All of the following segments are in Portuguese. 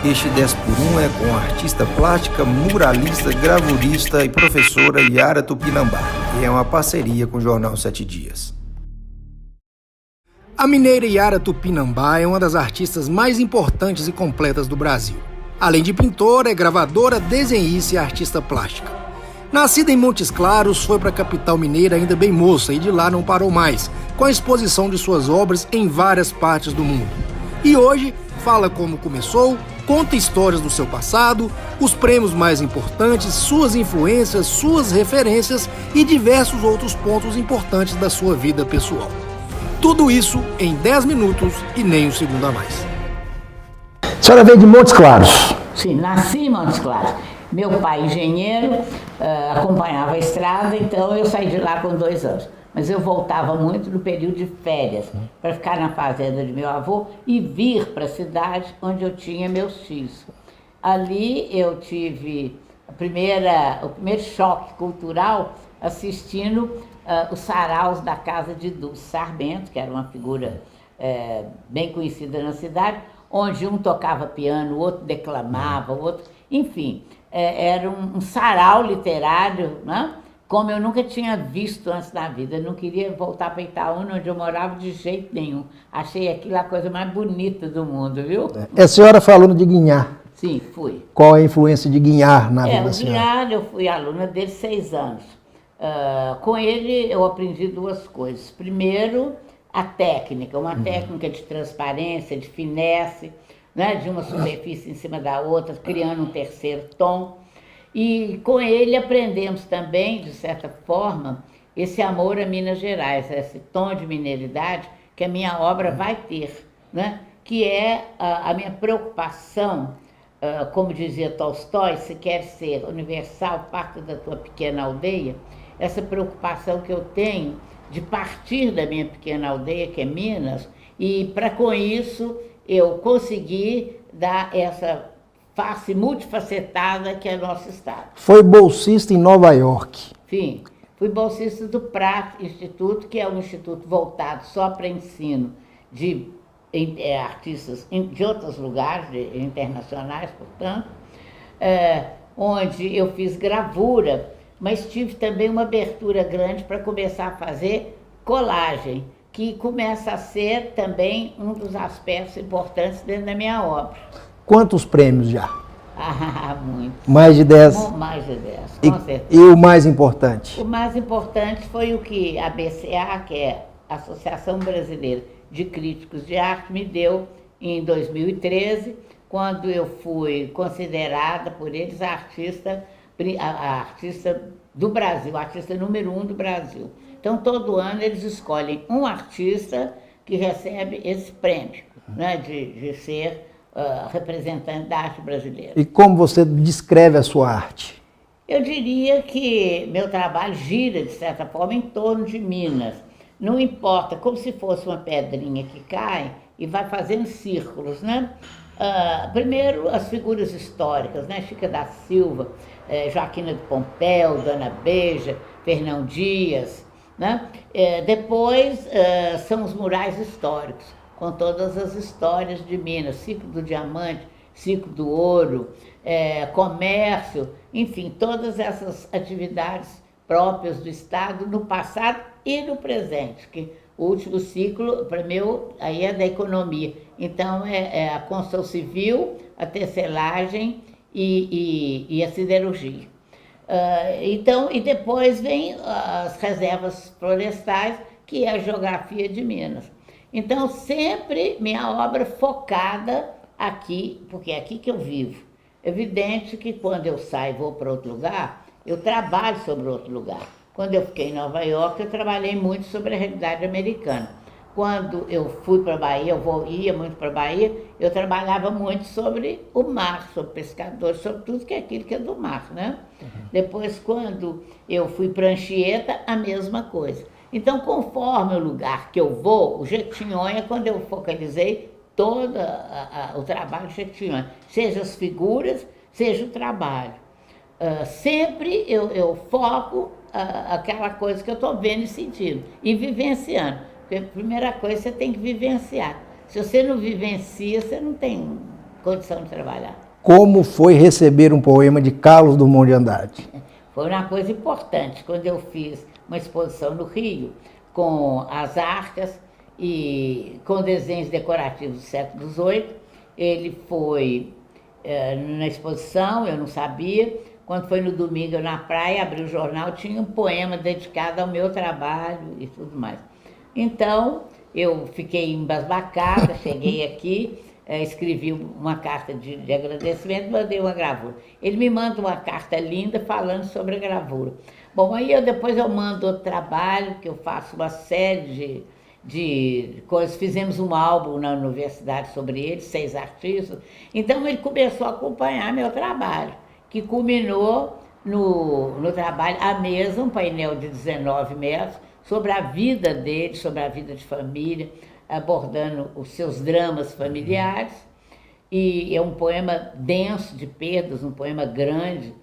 Este 10 por 1 é com a artista plástica, muralista, gravurista e professora Yara Tupinambá, e é uma parceria com o jornal 7 Dias. A mineira Yara Tupinambá é uma das artistas mais importantes e completas do Brasil. Além de pintora, é gravadora, desenhista e artista plástica. Nascida em Montes Claros, foi para a capital mineira ainda bem moça e de lá não parou mais, com a exposição de suas obras em várias partes do mundo. E hoje fala como começou, conta histórias do seu passado, os prêmios mais importantes, suas influências, suas referências e diversos outros pontos importantes da sua vida pessoal. Tudo isso em 10 minutos e nem um segundo a mais. A senhora veio de Montes Claros? Sim, nasci em Montes Claros. Meu pai, engenheiro, acompanhava a estrada, então eu saí de lá com 2 anos. Mas eu voltava muito no período de férias, para ficar na fazenda de meu avô e vir para a cidade onde eu tinha meus filhos. Ali eu tive o primeiro choque cultural assistindo os saraus da casa de Dulce Sarmento, que era uma figura bem conhecida na cidade, onde um tocava piano, o outro declamava, o outro... Enfim, era um sarau literário, né? Como eu nunca tinha visto antes na vida. Eu não queria voltar para Itaúna, onde eu morava, de jeito nenhum. Achei aquilo a coisa mais bonita do mundo, viu? A senhora falou de Guiñar. Sim, fui. Qual é a influência de Guiñar na vida da senhora? Guiñar, eu fui aluna dele 6 anos. Com ele eu aprendi 2 coisas. Primeiro, a técnica, uma técnica de transparência, de finesse, né, de uma superfície em cima da outra, criando um terceiro tom. E com ele aprendemos também, de certa forma, esse amor a Minas Gerais, esse tom de mineiridade que a minha obra vai ter, né? Que é a minha preocupação, como dizia Tolstói, se quer ser universal, parte da tua pequena aldeia, essa preocupação que eu tenho de partir da minha pequena aldeia, que é Minas, e para com isso eu conseguir dar essa face multifacetada que é nosso estado. Foi bolsista em Nova York. Sim, fui bolsista do Pratt Instituto, que é um instituto voltado só para ensino de artistas de outros lugares, internacionais, portanto, onde eu fiz gravura, mas tive também uma abertura grande para começar a fazer colagem, que começa a ser também um dos aspectos importantes dentro da minha obra. Quantos prêmios já? Muitos. Mais de 10? Mais de 10, com certeza. E o mais importante? O mais importante foi o que a BCA, que é a Associação Brasileira de Críticos de Arte, me deu em 2013, quando eu fui considerada por eles a artista do Brasil, a artista número 1 do Brasil. Então, todo ano eles escolhem um artista que recebe esse prêmio, né, de ser representante da arte brasileira. E como você descreve a sua arte? Eu diria que meu trabalho gira, de certa forma, em torno de Minas. Não importa, como se fosse uma pedrinha que cai e vai fazendo círculos, né? Primeiro, as figuras históricas, né? Chica da Silva, Joaquina de Pompeu, Dona Beija, Fernão Dias, né? Depois são os murais históricos, com todas as histórias de Minas, ciclo do diamante, ciclo do ouro, comércio, enfim, todas essas atividades próprias do Estado no passado e no presente, que o último ciclo, para mim, aí é da economia. Então, é a construção civil, a tecelagem e a siderurgia. E depois vem as reservas florestais, que é a geografia de Minas. Então, sempre minha obra focada aqui, porque é aqui que eu vivo. Evidente que quando eu saio e vou para outro lugar, eu trabalho sobre outro lugar. Quando eu fiquei em Nova York, eu trabalhei muito sobre a realidade americana. Quando eu fui para a Bahia, ia muito para a Bahia, eu trabalhava muito sobre o mar, sobre pescadores, sobre tudo que é aquilo que é do mar, né? Depois, quando eu fui para Anchieta, a mesma coisa. Então, conforme o lugar que eu vou, o Jequitinhonha, quando eu focalizei todo o trabalho de Jequitinhonha, seja as figuras, seja o trabalho. Sempre eu foco aquela coisa que eu estou vendo e sentindo, e vivenciando. Porque a primeira coisa, você tem que vivenciar. Se você não vivencia, você não tem condição de trabalhar. Como foi receber um poema de Carlos Drummond de Andrade? Foi uma coisa importante. Quando eu fiz uma exposição no Rio, com as arcas e com desenhos decorativos do século XVIII, ele foi na exposição, eu não sabia. Quando foi no domingo, eu na praia, abri o jornal, tinha um poema dedicado ao meu trabalho e tudo mais. Então, eu fiquei embasbacada, cheguei aqui, escrevi uma carta de agradecimento, mandei uma gravura. Ele me manda uma carta linda falando sobre a gravura. Bom, aí depois eu mando outro trabalho, que eu faço uma série de coisas. Fizemos um álbum na universidade sobre ele, 6 artistas. Então ele começou a acompanhar meu trabalho, que culminou no trabalho à mesa, um painel de 19 metros, sobre a vida dele, sobre a vida de família, abordando os seus dramas familiares. E é um poema denso de perdas, um poema grande,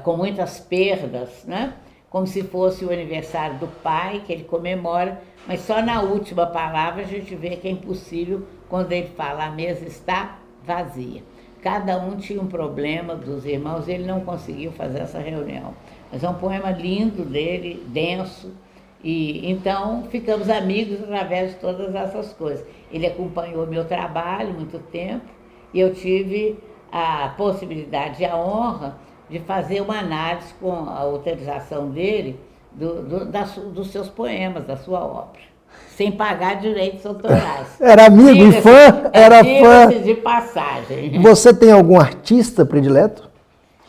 com muitas perdas, né? Como se fosse o aniversário do pai, que ele comemora, mas só na última palavra a gente vê que é impossível quando ele fala: a mesa está vazia. Cada um tinha um problema dos irmãos, ele não conseguiu fazer essa reunião. Mas é um poema lindo dele, denso, e então ficamos amigos através de todas essas coisas. Ele acompanhou meu trabalho muito tempo, e eu tive a possibilidade e a honra de fazer uma análise com a autorização dele dos seus poemas, da sua obra, sem pagar direitos autorais. Era amigo e fã? Era fã. De passagem. Você tem algum artista predileto?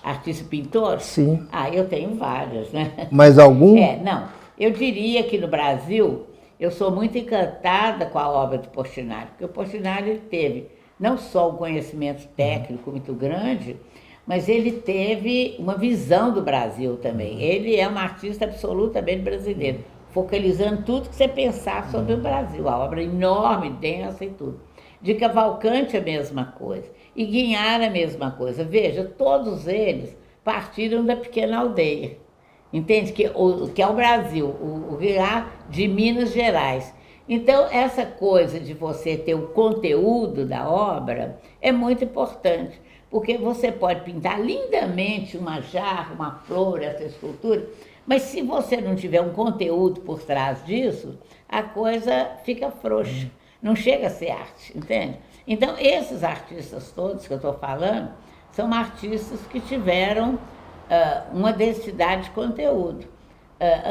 Artista pintor? Sim. Ah, eu tenho vários, né? Mais algum? Não. Eu diria que no Brasil, eu sou muito encantada com a obra do Portinari, porque o Portinari ele teve não só um conhecimento técnico muito grande, mas ele teve uma visão do Brasil também. Ele é um artista absolutamente brasileiro, focalizando tudo que você pensar sobre o Brasil. A obra é enorme, densa e tudo. De Cavalcante a mesma coisa. E Guiñar a mesma coisa. Veja, todos eles partiram da pequena aldeia. Entende? Que é o Brasil, o Guiñar de Minas Gerais. Então, essa coisa de você ter o conteúdo da obra é muito importante, porque você pode pintar lindamente uma jarra, uma flor, essa escultura, mas se você não tiver um conteúdo por trás disso, a coisa fica frouxa, não chega a ser arte, entende? Então, esses artistas todos que eu estou falando são artistas que tiveram uma densidade de conteúdo.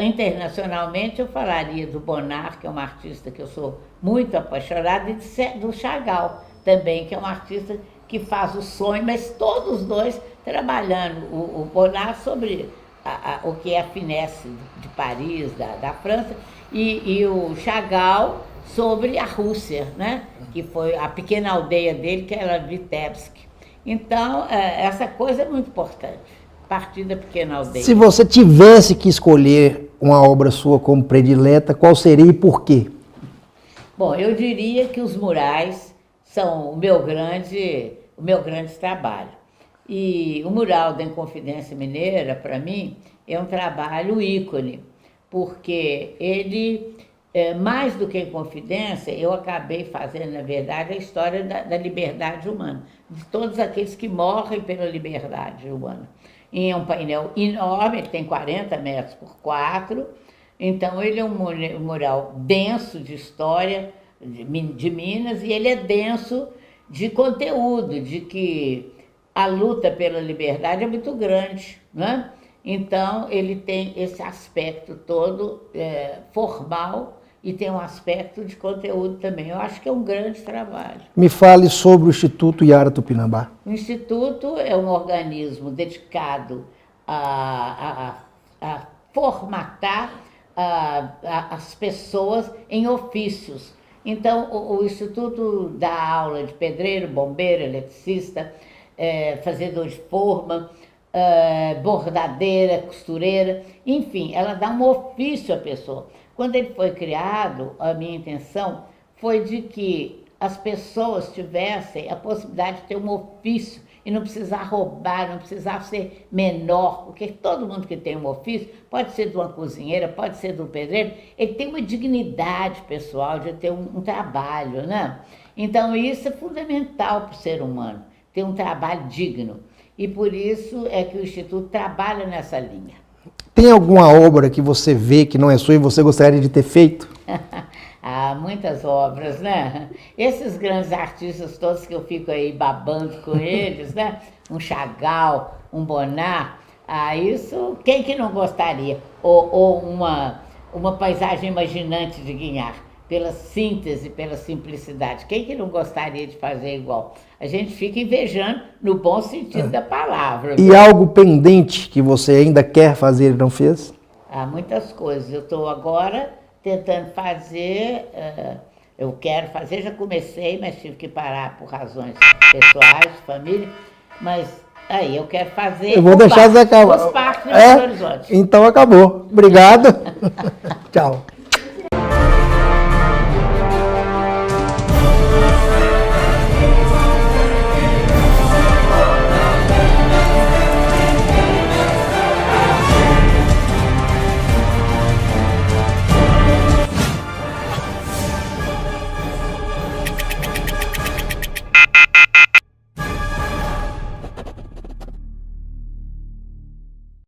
Internacionalmente, eu falaria do Bonnard, que é um artista que eu sou muito apaixonada, e do Chagall também, que é um artista que faz o sonho, mas todos os dois trabalhando, o Bonnard sobre o que é a finesse de Paris, da França, e o Chagall sobre a Rússia, né? Que foi a pequena aldeia dele, que era Vitebsk. Então, essa coisa é muito importante, partir da pequena aldeia. Se você tivesse que escolher uma obra sua como predileta, qual seria e por quê? Bom, eu diria que os murais são o meu grande trabalho. E o mural da Inconfidência Mineira, para mim, é um trabalho ícone, porque ele, mais do que Inconfidência, eu acabei fazendo, na verdade, a história da liberdade humana, de todos aqueles que morrem pela liberdade humana. E é um painel enorme, ele tem 40 metros por 4, então ele é um mural denso de história de Minas, e ele é denso de conteúdo, de que a luta pela liberdade é muito grande, né? Então ele tem esse aspecto todo formal e tem um aspecto de conteúdo também. Eu acho que é um grande trabalho. Me fale sobre o Instituto Iara Tupinambá. O Instituto é um organismo dedicado a formatar as pessoas em ofícios. Então, o Instituto dá aula de pedreiro, bombeiro, eletricista, fazedor de forma, bordadeira, costureira, enfim, ela dá um ofício à pessoa. Quando ele foi criado, a minha intenção foi de que as pessoas tivessem a possibilidade de ter um ofício e não precisar roubar, não precisar ser menor, porque todo mundo que tem um ofício, pode ser de uma cozinheira, pode ser do pedreiro, ele tem uma dignidade pessoal de ter um trabalho, né? Então isso é fundamental para o ser humano, ter um trabalho digno. E por isso é que o Instituto trabalha nessa linha. Tem alguma obra que você vê que não é sua e você gostaria de ter feito? Há muitas obras, né? Esses grandes artistas todos que eu fico aí babando com eles, né? Um Chagall, um Bonnat, isso, quem que não gostaria? Ou uma paisagem imaginante de Guignard, pela síntese, pela simplicidade. Quem que não gostaria de fazer igual? A gente fica invejando no bom sentido da palavra. E algo pendente que você ainda quer fazer e não fez? Há muitas coisas. Eu estou agora tentando fazer, eu quero fazer, já comecei, mas tive que parar por razões pessoais, de família, mas aí eu quero fazer. Eu vou deixar você acabar. Os parques do Belo Horizonte. Então acabou. Obrigado. Tchau.